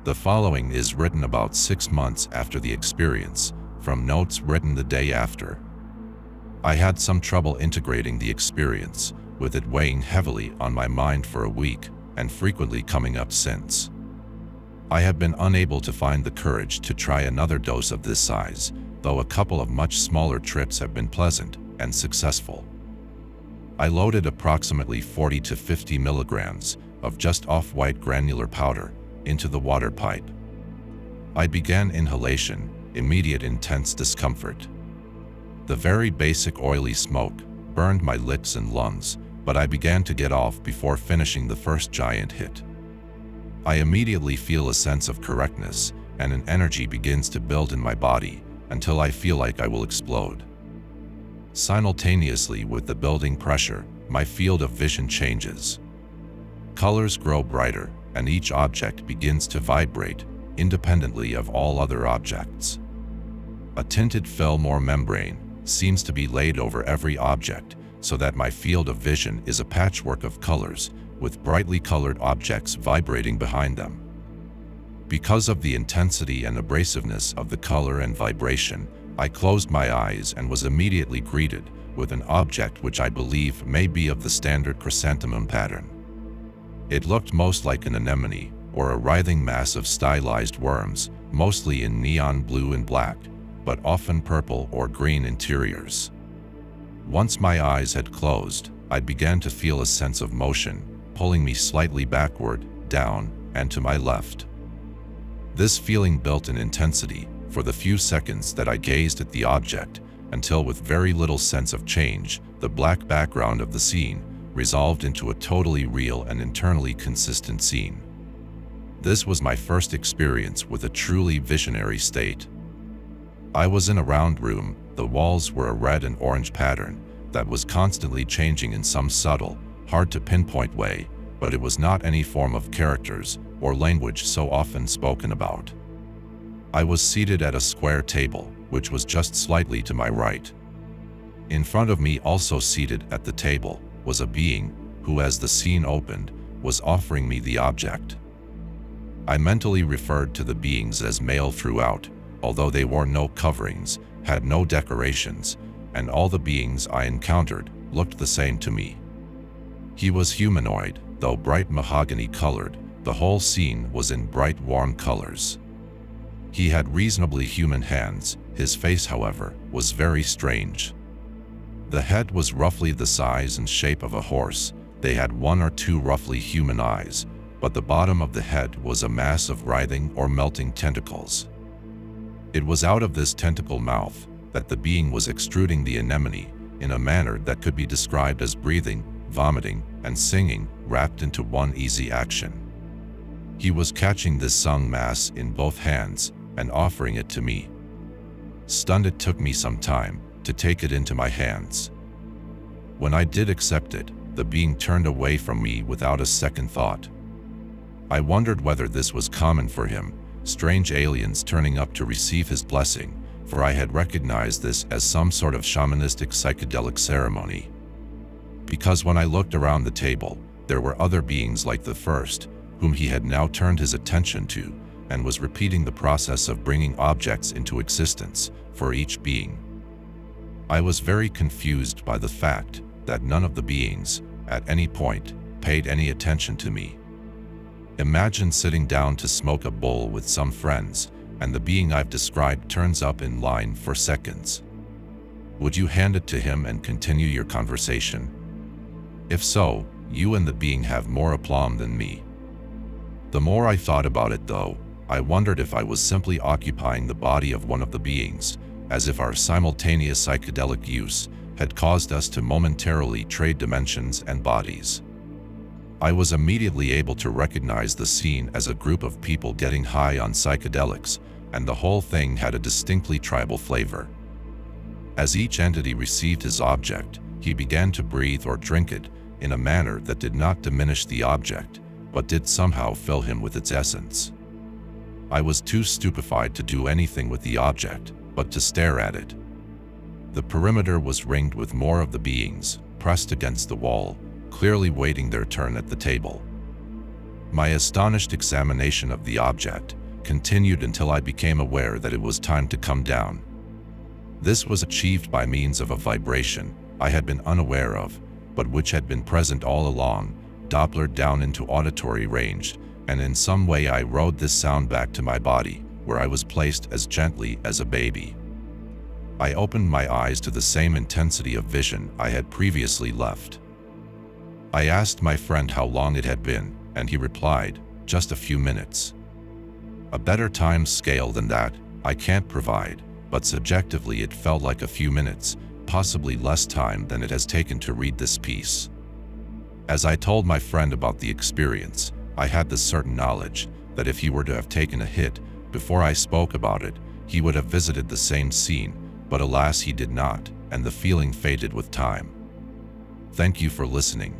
The following is written about 6 months after the experience, from notes written the day after. I had some trouble integrating the experience, with it weighing heavily on my mind for a week and frequently coming up since. I have been unable to find the courage to try another dose of this size, though a couple of much smaller trips have been pleasant and successful. I loaded approximately 40 to 50 milligrams of just off-white granular powder into the water pipe. I began inhalation, immediate intense discomfort. The very basic oily smoke burned my lips and lungs, but I began to get off before finishing the first giant hit. I immediately feel a sense of correctness, and an energy begins to build in my body until I feel like I will explode. Simultaneously with the building pressure, my field of vision changes. Colors grow brighter, and each object begins to vibrate, independently of all other objects. A tinted film or membrane seems to be laid over every object, so that my field of vision is a patchwork of colors, with brightly colored objects vibrating behind them. Because of the intensity and abrasiveness of the color and vibration, I closed my eyes and was immediately greeted with an object which I believe may be of the standard chrysanthemum pattern. It looked most like an anemone, or a writhing mass of stylized worms, mostly in neon blue and black, but often purple or green interiors. Once my eyes had closed, I began to feel a sense of motion, pulling me slightly backward, down, and to my left. This feeling built in intensity for the few seconds that I gazed at the object, until with very little sense of change, the black background of the scene resolved into a totally real and internally consistent scene. This was my first experience with a truly visionary state. I was in a round room. The walls were a red and orange pattern that was constantly changing in some subtle, hard to pinpoint way, but it was not any form of characters or language so often spoken about. I was seated at a square table, which was just slightly to my right. In front of me, also seated at the table, was a being who, as the scene opened, was offering me the object. I mentally referred to the beings as male throughout, although they wore no coverings, had no decorations, and all the beings I encountered looked the same to me. He was humanoid, though bright mahogany colored. The whole scene was in bright warm colors. He had reasonably human hands. His face, however, was very strange. The head was roughly the size and shape of a horse. They had 1 or 2 roughly human eyes, but the bottom of the head was a mass of writhing or melting tentacles. It was out of this tentacle mouth that the being was extruding the anemone in a manner that could be described as breathing, vomiting, and singing wrapped into one easy action. He was catching this sung mass in both hands and offering it to me. Stunned, it took me some time to take it into my hands. When I did accept it, the being turned away from me without a second thought. I wondered whether this was common for him, strange aliens turning up to receive his blessing, for I had recognized this as some sort of shamanistic psychedelic ceremony. Because when I looked around the table, there were other beings like the first, whom he had now turned his attention to, and was repeating the process of bringing objects into existence for each being. I was very confused by the fact that none of the beings, at any point, paid any attention to me. Imagine sitting down to smoke a bowl with some friends, and the being I've described turns up in line for seconds. Would you hand it to him and continue your conversation? If so, you and the being have more aplomb than me. The more I thought about it, though, I wondered if I was simply occupying the body of one of the beings, as if our simultaneous psychedelic use had caused us to momentarily trade dimensions and bodies. I was immediately able to recognize the scene as a group of people getting high on psychedelics, and the whole thing had a distinctly tribal flavor. As each entity received his object, he began to breathe or drink it in a manner that did not diminish the object, but did somehow fill him with its essence. I was too stupefied to do anything with the object, but to stare at it. The perimeter was ringed with more of the beings, pressed against the wall, clearly waiting their turn at the table. My astonished examination of the object continued until I became aware that it was time to come down. This was achieved by means of a vibration I had been unaware of, but which had been present all along, Dopplered down into auditory range, and in some way I rode this sound back to my body, where I was placed as gently as a baby. I opened my eyes to the same intensity of vision I had previously left. I asked my friend how long it had been, and he replied, "Just a few minutes." A better time scale than that I can't provide, but subjectively it felt like a few minutes, possibly less time than it has taken to read this piece. As I told my friend about the experience, I had the certain knowledge that if he were to have taken a hit before I spoke about it, he would have visited the same scene, but alas he did not, and the feeling faded with time. Thank you for listening.